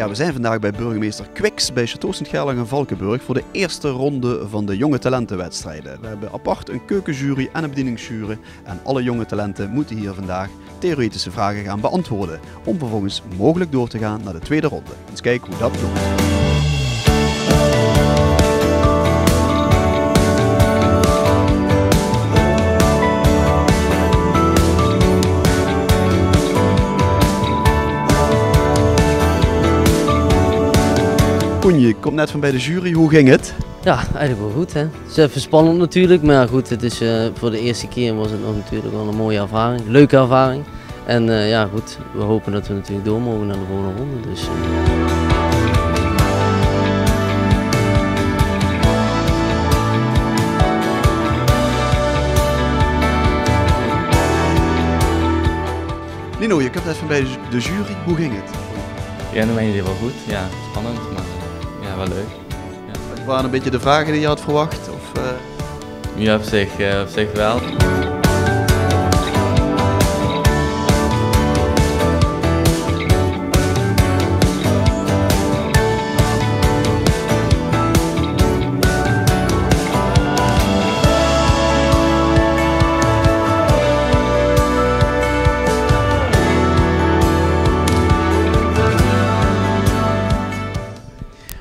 Ja, we zijn vandaag bij burgemeester Kwiks bij Château Sint-Gerlage-Valkenburg voor de eerste ronde van de jonge talentenwedstrijden. We hebben apart een keukenjury en een bedieningsjury en alle jonge talenten moeten hier vandaag theoretische vragen gaan beantwoorden om vervolgens mogelijk door te gaan naar de tweede ronde. Eens kijken hoe dat loopt. Koen, je komt net van bij de jury, hoe ging het? Ja, eigenlijk wel goed. Hè. Het is even spannend natuurlijk, maar goed, het is, voor de eerste keer was het nog natuurlijk wel een mooie ervaring, leuke ervaring. En ja goed, we hopen dat we natuurlijk door mogen naar de volgende ronde. Dus, Lino, je komt net van bij de jury, hoe ging het? Ja, dan ben je wel goed. Ja, spannend, maar ja, wel leuk. Ja. Wat waren een beetje de vragen die je had verwacht? Of, Ja, op zich wel.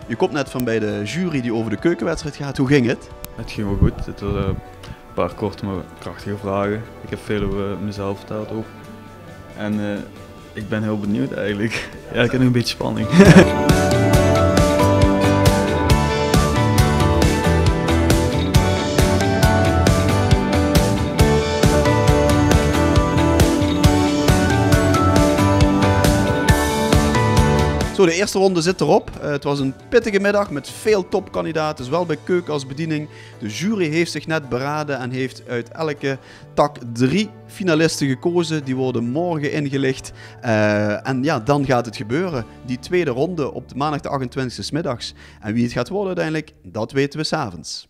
Je komt net van bij de jury die over de keukenwedstrijd gaat, hoe ging het? Het ging wel goed. Het waren een paar korte maar krachtige vragen. Ik heb veel over mezelf verteld ook. En ik ben heel benieuwd eigenlijk. Ja, ik heb nu een beetje spanning. Zo, de eerste ronde zit erop. Het was een pittige middag met veel topkandidaten, zowel bij keuken als bediening. De jury heeft zich net beraden en heeft uit elke tak 3 finalisten gekozen. Die worden morgen ingelicht. En ja, dan gaat het gebeuren. Die tweede ronde op de maandag de 28e 's middags. En wie het gaat worden uiteindelijk, dat weten we 's avonds.